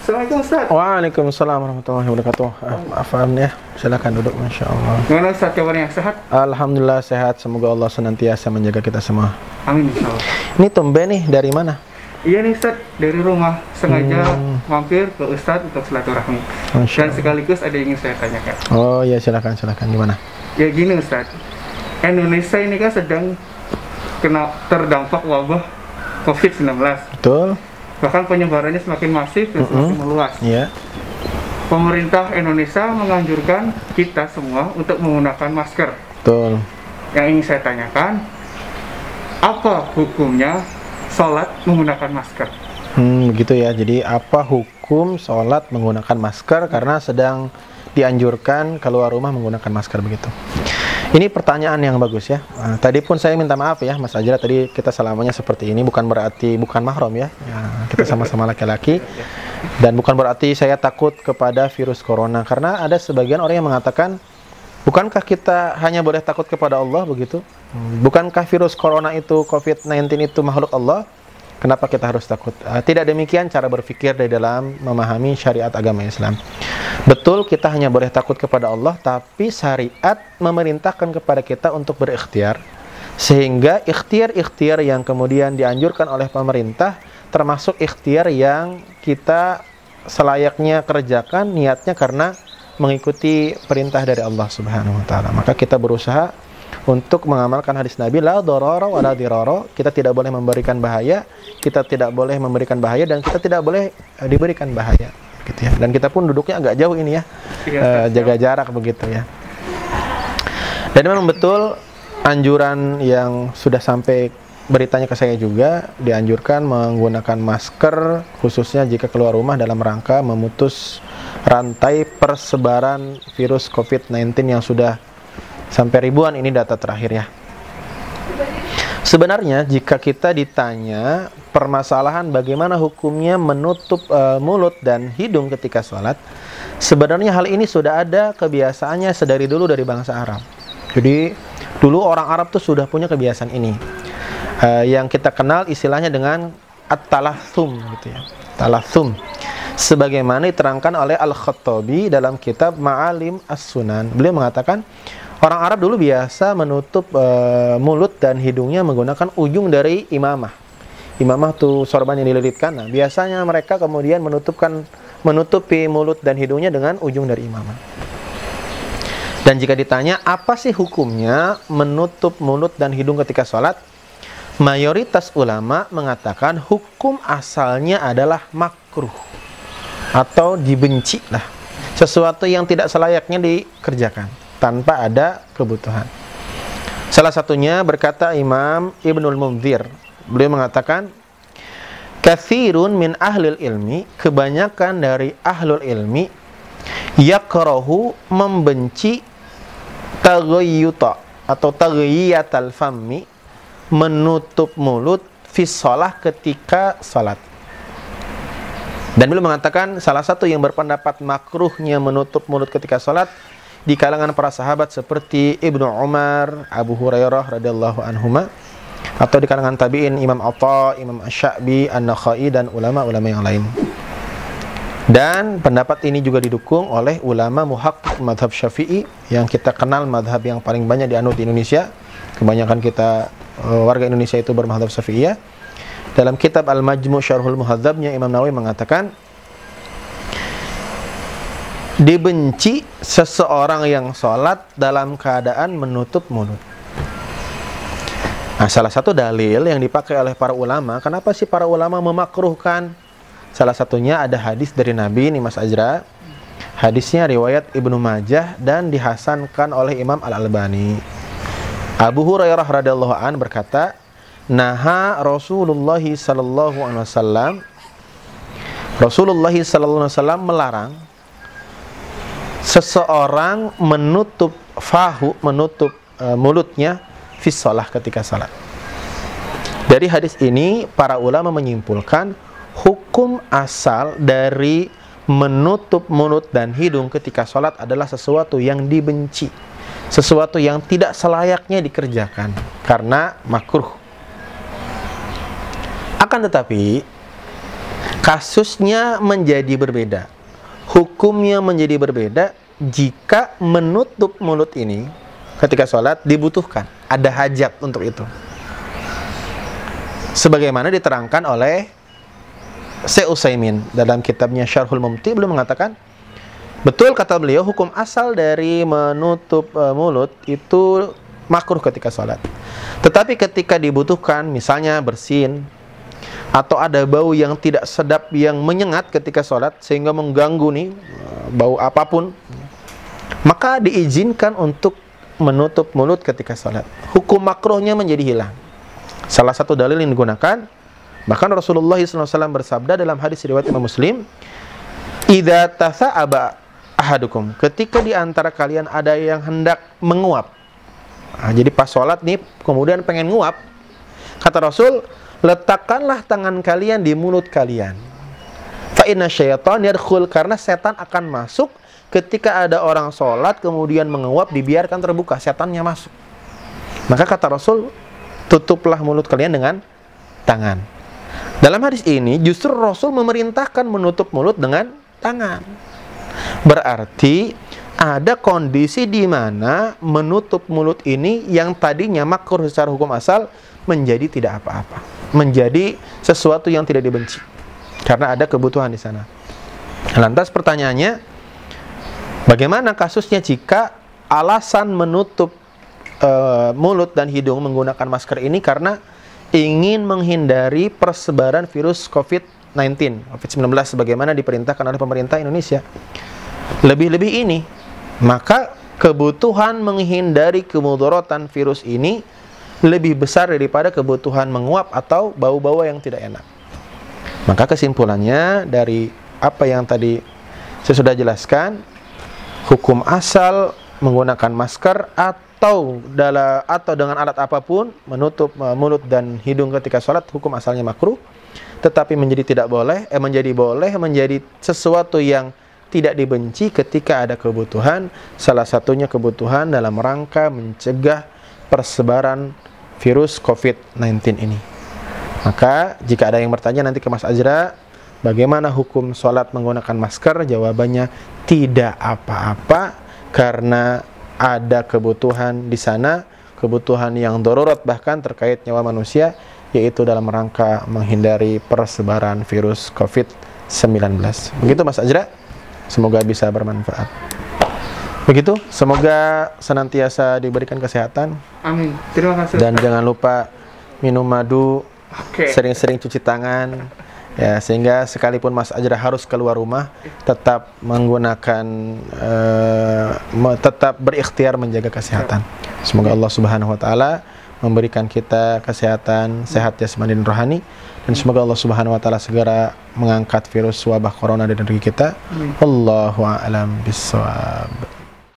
Assalamualaikum Ustaz. Waalaikumsalam warahmatullahi wabarakatuh. Maaf ya, silakan duduk. Masya Allah. Gimana Ustaz, kabarnya sehat? Alhamdulillah sehat. Semoga Allah senantiasa menjaga kita semua. Amin insyaallah. Ini tumben nih, dari mana? Iya nih Ustaz, dari rumah sengaja mampir ke Ustaz untuk silaturahmi. Dan sekaligus ada yang ingin saya tanyakan. Oh iya, silakan gimana? Ya gini Ustaz, Indonesia ini kan sedang terdampak wabah COVID-19. Betul. Bahkan penyebarannya semakin masif dan semakin meluas. Iya. Pemerintah Indonesia menganjurkan kita semua untuk menggunakan masker. Betul. Yang ingin saya tanyakan, apa hukumnya sholat menggunakan masker? Begitu ya. Jadi apa hukum sholat menggunakan masker karena sedang dianjurkan keluar rumah menggunakan masker begitu? Ini pertanyaan yang bagus ya. Tadi pun saya minta maaf ya Mas Ajra, tadi kita salamannya seperti ini, bukan berarti bukan mahram ya. Kita sama-sama laki-laki. Dan bukan berarti saya takut kepada virus corona, karena ada sebagian orang yang mengatakan, bukankah kita hanya boleh takut kepada Allah begitu? Bukankah virus corona itu, COVID-19 itu makhluk Allah? Kenapa kita harus takut? Tidak demikian cara berpikir di dalam memahami syariat agama Islam. Betul, kita hanya boleh takut kepada Allah, tapi syariat memerintahkan kepada kita untuk berikhtiar. Sehingga ikhtiar-ikhtiar yang kemudian dianjurkan oleh pemerintah, termasuk ikhtiar yang kita selayaknya kerjakan, niatnya karena mengikuti perintah dari Allah Subhanahu wa Ta'ala. Maka kita berusaha untuk mengamalkan hadis Nabi, la darara wa la dirara. Kita tidak boleh memberikan bahaya, kita tidak boleh memberikan bahaya, dan kita tidak boleh diberikan bahaya, gitu ya. Dan kita pun duduknya agak jauh ini ya, jaga jarak begitu ya. Dan memang betul anjuran yang sudah sampai beritanya ke saya juga, dianjurkan menggunakan masker khususnya jika keluar rumah dalam rangka memutus rantai persebaran virus COVID-19 yang sudah sampai ribuan, ini data terakhir ya. Sebenarnya jika kita ditanya permasalahan bagaimana hukumnya menutup mulut dan hidung ketika sholat, sebenarnya hal ini sudah ada kebiasaannya sedari dulu dari bangsa Arab. Jadi dulu orang Arab tuh sudah punya kebiasaan ini, yang kita kenal istilahnya dengan at-talathum gitu ya. Talathum, sebagaimana diterangkan oleh Al-Khattabi dalam kitab Ma'alim As-Sunan. Beliau mengatakan orang Arab dulu biasa menutup mulut dan hidungnya menggunakan ujung dari imamah. Imamah itu sorban yang dililitkan. Nah, biasanya mereka kemudian menutupi mulut dan hidungnya dengan ujung dari imamah. Dan jika ditanya apa sih hukumnya menutup mulut dan hidung ketika sholat, mayoritas ulama mengatakan hukum asalnya adalah makruh atau dibenci lah, sesuatu yang tidak selayaknya dikerjakan tanpa ada kebutuhan. Salah satunya berkata Imam Ibnul Munzir, beliau mengatakan, katsirun min ahlil ilmi, kebanyakan dari ahlul ilmi, yakrahu, membenci, taghayyuta atau taghayyatal fammi, menutup mulut fi shalah, ketika salat. Dan beliau mengatakan salah satu yang berpendapat makruhnya menutup mulut ketika salat di kalangan para sahabat seperti Ibnu Umar, Abu Hurairah radhiyallahu anhuma, atau di kalangan tabi'in Imam Atha, Imam Asy-Sya'bi, An-Nakhai, dan ulama-ulama yang lain. Dan pendapat ini juga didukung oleh ulama muhaqqiq mazhab Syafi'i yang kita kenal mazhab yang paling banyak dianut di Indonesia. Kebanyakan kita warga Indonesia itu bermazhab Syafi'iyah. Dalam kitab Al-Majmu' Syarhul Muhadzabnya Imam Nawawi mengatakan, dibenci seseorang yang sholat dalam keadaan menutup mulut. Nah, salah satu dalil yang dipakai oleh para ulama, kenapa sih para ulama memakruhkan? Salah satunya ada hadis dari Nabi nih Mas Ajra. Hadisnya riwayat Ibnu Majah dan dihasankan oleh Imam Al-Albani. Abu Hurairah radhiyallahu an berkata, naha Rasulullah sallallahu alaihi wasallam, Rasulullah sallallahu alaihi wasallam melarang seseorang menutup mulutnya fi shalah, ketika salat. Dari hadis ini para ulama menyimpulkan hukum asal dari menutup mulut dan hidung ketika salat adalah sesuatu yang dibenci, sesuatu yang tidak selayaknya dikerjakan karena makruh. Akan tetapi kasusnya menjadi berbeda, hukumnya menjadi berbeda jika menutup mulut ini ketika sholat dibutuhkan, ada hajat untuk itu. Sebagaimana diterangkan oleh Syekh Utsaimin dalam kitabnya Syarhul Mumti, beliau mengatakan, betul kata beliau, hukum asal dari menutup mulut itu makruh ketika sholat. Tetapi ketika dibutuhkan, misalnya bersin, atau ada bau yang tidak sedap yang menyengat ketika sholat sehingga mengganggu nih, bau apapun, maka diizinkan untuk menutup mulut ketika sholat. Hukum makruhnya menjadi hilang. Salah satu dalil yang digunakan, bahkan Rasulullah SAW bersabda dalam hadis riwayat Imam Muslim, "Idza tasa'aba ahadukum," ketika di antara kalian ada yang hendak menguap. Nah, jadi pas sholat nih, kemudian pengen nguap, kata Rasul, letakkanlah tangan kalian di mulut kalian. Fa inna syaitan yadkhul, karena setan akan masuk ketika ada orang sholat kemudian menguap, dibiarkan terbuka, setannya masuk. Maka kata Rasul, tutuplah mulut kalian dengan tangan. Dalam hadis ini justru Rasul memerintahkan menutup mulut dengan tangan. Berarti ada kondisi di mana menutup mulut ini yang tadinya makruh secara hukum asal menjadi tidak apa-apa, menjadi sesuatu yang tidak dibenci karena ada kebutuhan di sana. Lantas pertanyaannya, bagaimana kasusnya jika alasan menutup mulut dan hidung menggunakan masker ini karena ingin menghindari persebaran virus COVID-19 sebagaimana diperintahkan oleh pemerintah Indonesia? Lebih-lebih ini, maka kebutuhan menghindari kemudaratan virus ini lebih besar daripada kebutuhan menguap atau bau-bau yang tidak enak. Maka kesimpulannya dari apa yang tadi saya sudah jelaskan, hukum asal menggunakan masker atau dengan alat apapun menutup mulut dan hidung ketika sholat, hukum asalnya makruh, tetapi menjadi menjadi sesuatu yang tidak dibenci ketika ada kebutuhan, salah satunya kebutuhan dalam rangka mencegah persebaran virus COVID-19 ini. Maka jika ada yang bertanya nanti ke Mas Azra, bagaimana hukum sholat menggunakan masker? Jawabannya tidak apa-apa, karena ada kebutuhan di sana, kebutuhan yang darurat bahkan terkait nyawa manusia, yaitu dalam rangka menghindari persebaran virus COVID-19. Begitu Mas Azra, semoga bisa bermanfaat. Begitu, semoga senantiasa diberikan kesehatan. Amin. Terima kasih. Dan jangan lupa minum madu, sering-sering cuci tangan. Ya, sehingga sekalipun Mas Azra harus keluar rumah, tetap menggunakan, tetap berikhtiar menjaga kesehatan. Semoga Allah Subhanahu Wa Taala memberikan kita kesehatan, sehat jasmani dan rohani, dan semoga Allah Subhanahu Wa Taala segera mengangkat virus wabah corona dari negeri kita. Wallahu a'lam bishawab.